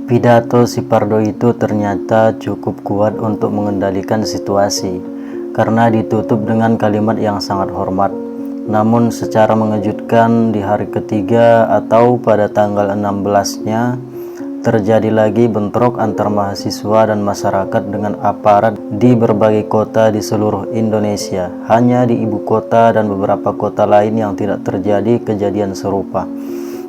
Pidato si Pardo itu ternyata cukup kuat untuk mengendalikan situasi karena ditutup dengan kalimat yang sangat hormat. Namun secara mengejutkan di hari ketiga atau pada tanggal 16-nya terjadi lagi bentrok antar mahasiswa dan masyarakat dengan aparat di berbagai kota di seluruh Indonesia. Hanya di ibu kota dan beberapa kota lain yang tidak terjadi kejadian serupa.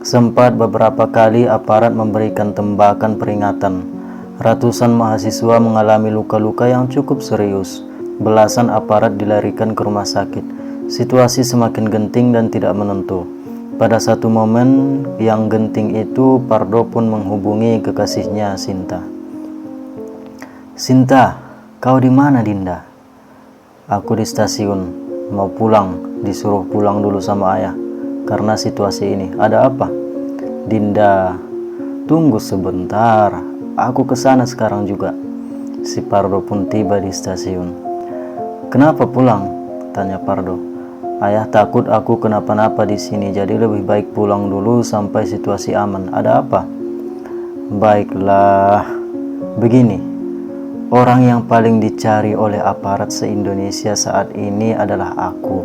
Sempat beberapa kali aparat memberikan tembakan peringatan. Ratusan mahasiswa mengalami luka-luka yang cukup serius. Belasan aparat dilarikan ke rumah sakit. Situasi semakin genting dan tidak menentu. Pada satu momen yang genting itu, Pardo pun menghubungi kekasihnya Sinta. "Sinta, kau di mana, Dinda?" "Aku di stasiun, mau pulang, disuruh pulang dulu sama ayah karena situasi ini." "Ada apa?" "Dinda, tunggu sebentar, aku kesana sekarang juga." Si Pardo pun tiba di stasiun. "Kenapa pulang?" tanya Pardo. "Ayah takut aku kenapa-napa di sini, jadi lebih baik pulang dulu sampai situasi aman." "Ada apa?" "Baiklah, begini. Orang yang paling dicari oleh aparat se-Indonesia saat ini adalah aku.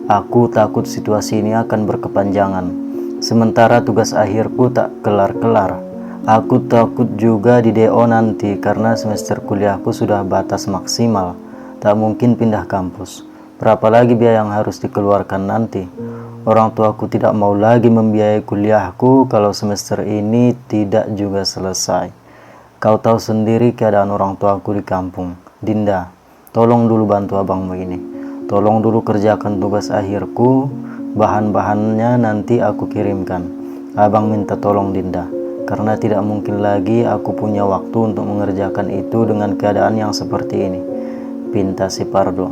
Aku takut situasi ini akan berkepanjangan. Sementara tugas akhirku tak kelar-kelar. Aku takut juga di DO nanti karena semester kuliahku sudah batas maksimal. Tak mungkin pindah kampus. Berapa lagi biaya yang harus dikeluarkan nanti? Orang tuaku tidak mau lagi membiayai kuliahku kalau semester ini tidak juga selesai. Kau tahu sendiri keadaan orang tuaku di kampung. Dinda, tolong dulu bantu abangmu ini. Tolong dulu kerjakan tugas akhirku. Bahan-bahannya nanti aku kirimkan. Abang minta tolong Dinda, karena tidak mungkin lagi aku punya waktu untuk mengerjakan itu dengan keadaan yang seperti ini," pinta si Pardo.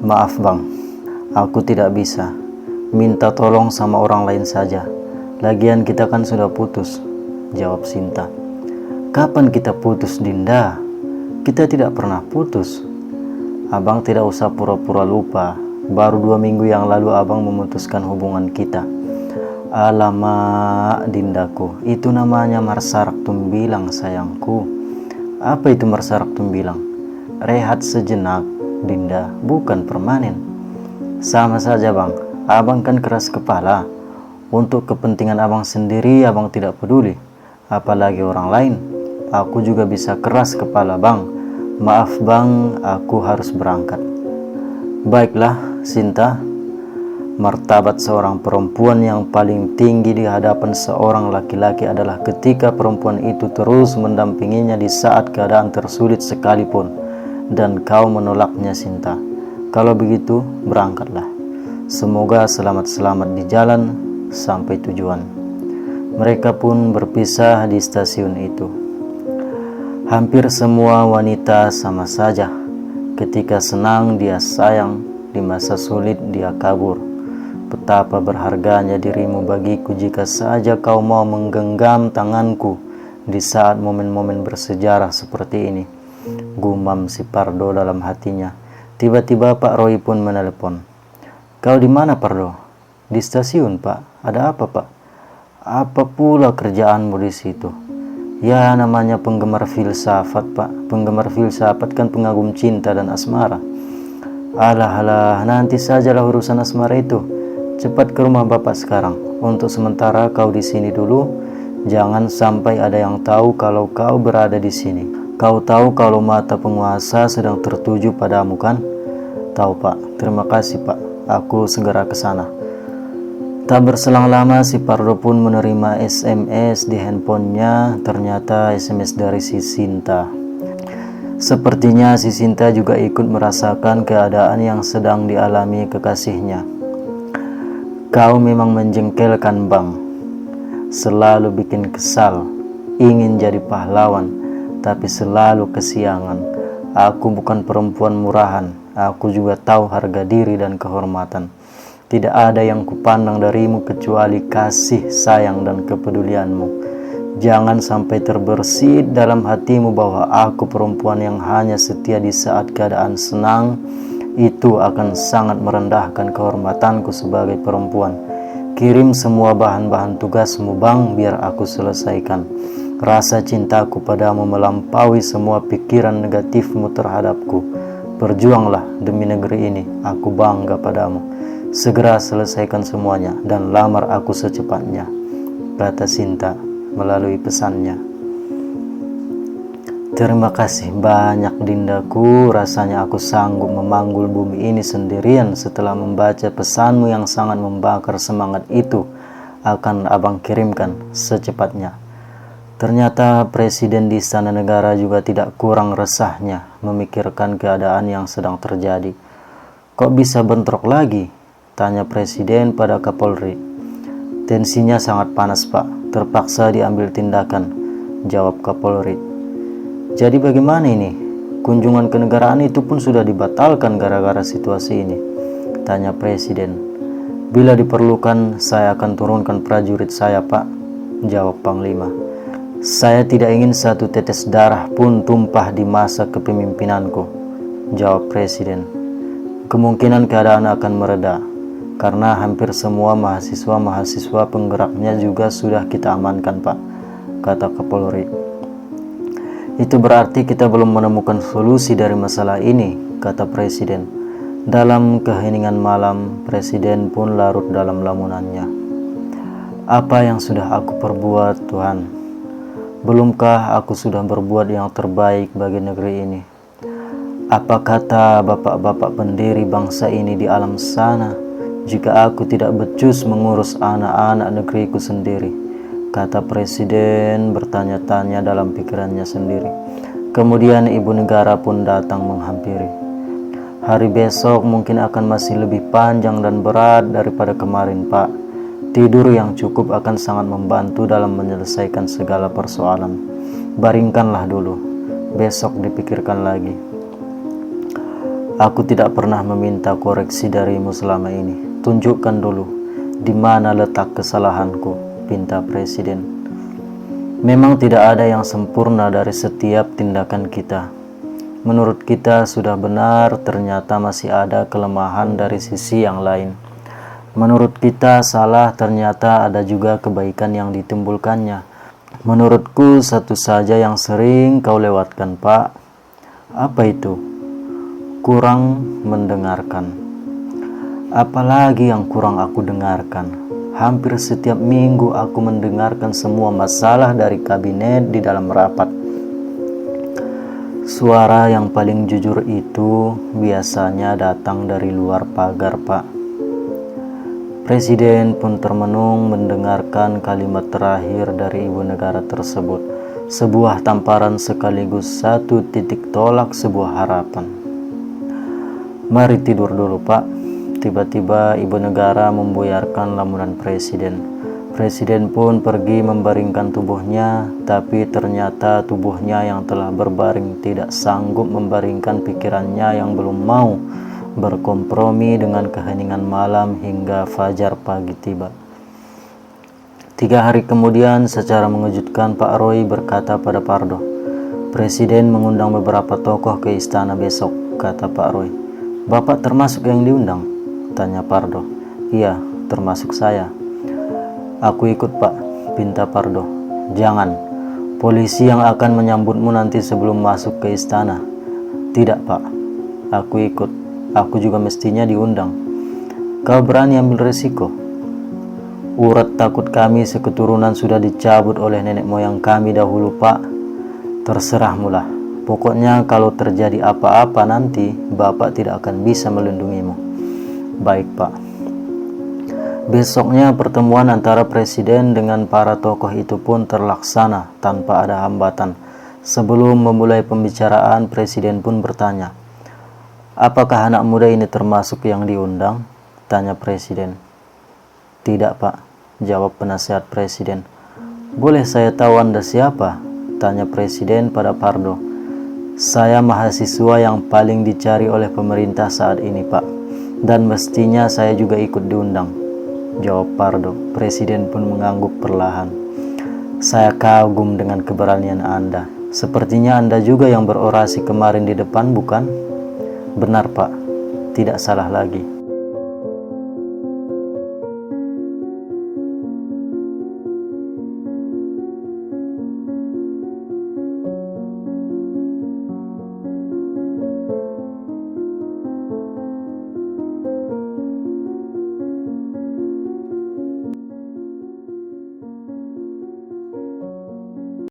"Maaf bang, aku tidak bisa. Minta tolong sama orang lain saja. Lagian kita kan sudah putus," jawab Sinta. "Kapan kita putus, Dinda? Kita tidak pernah putus." "Abang tidak usah pura-pura lupa. Baru 2 minggu yang lalu abang memutuskan hubungan kita." "Alamak, Dindaku, itu namanya marsarak tumbilang sayangku." "Apa itu marsarak tumbilang?" "Rehat sejenak, Dinda, bukan permanen." "Sama saja bang, abang kan keras kepala. Untuk kepentingan abang sendiri abang tidak peduli, apalagi orang lain. Aku juga bisa keras kepala bang. Maaf bang, aku harus berangkat." "Baiklah Sinta, martabat seorang perempuan yang paling tinggi di hadapan seorang laki-laki adalah ketika perempuan itu terus mendampinginya di saat keadaan tersulit sekalipun, dan kau menolaknya Sinta. Kalau begitu, berangkatlah. Semoga selamat-selamat di jalan sampai tujuan." Mereka pun berpisah di stasiun itu. Hampir semua wanita sama saja. Ketika senang dia sayang, di masa sulit dia kabur. Betapa berharganya dirimu bagiku jika saja kau mau menggenggam tanganku di saat momen-momen bersejarah seperti ini, gumam si Pardo dalam hatinya. Tiba-tiba Pak Roy pun menelepon. "Kau di mana, Pardo?" "Di stasiun, Pak." "Ada apa, Pak?" "Apa pula kerjaanmu di situ?" "Ya, namanya penggemar filsafat, Pak. Penggemar filsafat kan pengagum cinta dan asmara." Alah, nanti sajalah urusan asmara itu. Cepat ke rumah Bapak sekarang. Untuk sementara kau di sini dulu. Jangan sampai ada yang tahu kalau kau berada di sini. Kau tahu kalau mata penguasa sedang tertuju padamu kan?" "Tahu, Pak. Terima kasih, Pak. Aku segera ke sana." Tak berselang lama si Pardo pun menerima SMS di handphonenya. Ternyata SMS dari si Sinta. Sepertinya si Sinta juga ikut merasakan keadaan yang sedang dialami kekasihnya. "Kau memang menjengkelkan bang. Selalu bikin kesal. Ingin jadi pahlawan, tapi selalu kesiangan. Aku bukan perempuan murahan. Aku juga tahu harga diri dan kehormatan. Tidak ada yang kupandang darimu kecuali kasih, sayang, dan kepedulianmu. Jangan sampai terbersit dalam hatimu bahwa aku perempuan yang hanya setia di saat keadaan senang. Itu akan sangat merendahkan kehormatanku sebagai perempuan. Kirim semua bahan-bahan tugasmu bang, biar aku selesaikan. Rasa cintaku padamu melampaui semua pikiran negatifmu terhadapku. Berjuanglah demi negeri ini, aku bangga padamu. Segera selesaikan semuanya dan lamar aku secepatnya, kata Sinta melalui pesannya. Terima kasih banyak Dindaku, rasanya aku sanggup memanggul bumi ini sendirian setelah membaca pesanmu yang sangat membakar semangat itu. Akan abang kirimkan secepatnya. Ternyata Presiden di Istana Negara juga tidak kurang resahnya memikirkan keadaan yang sedang terjadi. Kok bisa bentrok lagi? Tanya Presiden pada Kapolri. Tensinya sangat panas Pak, terpaksa diambil tindakan, jawab Kapolri. Jadi bagaimana ini? Kunjungan kenegaraan itu pun sudah dibatalkan gara-gara situasi ini, tanya Presiden. Bila diperlukan, saya akan turunkan prajurit saya Pak, jawab Panglima. Saya tidak ingin satu tetes darah pun tumpah di masa kepemimpinanku, jawab Presiden. Kemungkinan keadaan akan mereda, karena hampir semua mahasiswa-mahasiswa penggeraknya juga sudah kita amankan Pak, kata Kapolri. Itu berarti kita belum menemukan solusi dari masalah ini, kata Presiden. Dalam keheningan malam, Presiden pun larut dalam lamunannya. Apa yang sudah aku perbuat, Tuhan? Belumkah aku sudah berbuat yang terbaik bagi negeri ini? Apa kata bapak-bapak pendiri bangsa ini di alam sana, jika aku tidak becus mengurus anak-anak negeriku sendiri? Kata Presiden bertanya-tanya dalam pikirannya sendiri. Kemudian ibu negara pun datang menghampiri. Hari besok mungkin akan masih lebih panjang dan berat daripada kemarin Pak. Tidur yang cukup akan sangat membantu dalam menyelesaikan segala persoalan. Baringkanlah dulu, besok dipikirkan lagi. Aku tidak pernah meminta koreksi darimu selama ini. Tunjukkan dulu di mana letak kesalahanku, pinta Presiden. Memang tidak ada yang sempurna dari setiap tindakan kita. Menurut kita sudah benar, ternyata masih ada kelemahan dari sisi yang lain. Menurut kita salah, ternyata ada juga kebaikan yang ditimbulkannya. Menurutku satu saja yang sering kau lewatkan Pak. Apa itu? Kurang mendengarkan. Apalagi yang kurang aku dengarkan? Hampir setiap minggu aku mendengarkan semua masalah dari kabinet di dalam rapat. Suara yang paling jujur itu biasanya datang dari luar pagar, Pak. Presiden pun termenung mendengarkan kalimat terakhir dari ibu negara tersebut. Sebuah tamparan sekaligus satu titik tolak sebuah harapan. Mari tidur dulu, Pak. Tiba-tiba ibu negara membuyarkan lamunan Presiden. Presiden pun pergi membaringkan tubuhnya, tapi ternyata tubuhnya yang telah berbaring tidak sanggup membaringkan pikirannya yang belum mau berkompromi dengan keheningan malam hingga fajar pagi tiba. 3 hari kemudian, secara mengejutkan Pak Roy berkata pada Pardo, Presiden mengundang beberapa tokoh ke istana besok, kata Pak Roy. Bapak termasuk yang diundang? Tanya Pardo. Iya, termasuk saya. Aku ikut Pak, pinta Pardo. Jangan, polisi yang akan menyambutmu nanti sebelum masuk ke istana. Tidak Pak, aku ikut. Aku juga mestinya diundang. Kau berani ambil resiko? Urat takut kami seketurunan sudah dicabut oleh nenek moyang kami dahulu Pak. Terserahmulah. Pokoknya kalau terjadi apa-apa nanti, Bapak tidak akan bisa melindungimu. Baik Pak. Besoknya pertemuan antara Presiden dengan para tokoh itu pun terlaksana tanpa ada hambatan. Sebelum memulai pembicaraan, Presiden pun bertanya, apakah anak muda ini termasuk yang diundang? Tanya Presiden. Tidak Pak, jawab penasihat Presiden. Boleh saya tahu Anda siapa? Tanya Presiden pada Pardo. Saya mahasiswa yang paling dicari oleh pemerintah saat ini Pak. Dan mestinya saya juga ikut diundang, jawab Pardo. Presiden pun mengangguk perlahan. Saya kagum dengan keberanian Anda. Sepertinya Anda juga yang berorasi kemarin di depan, bukan? Benar Pak, tidak salah lagi.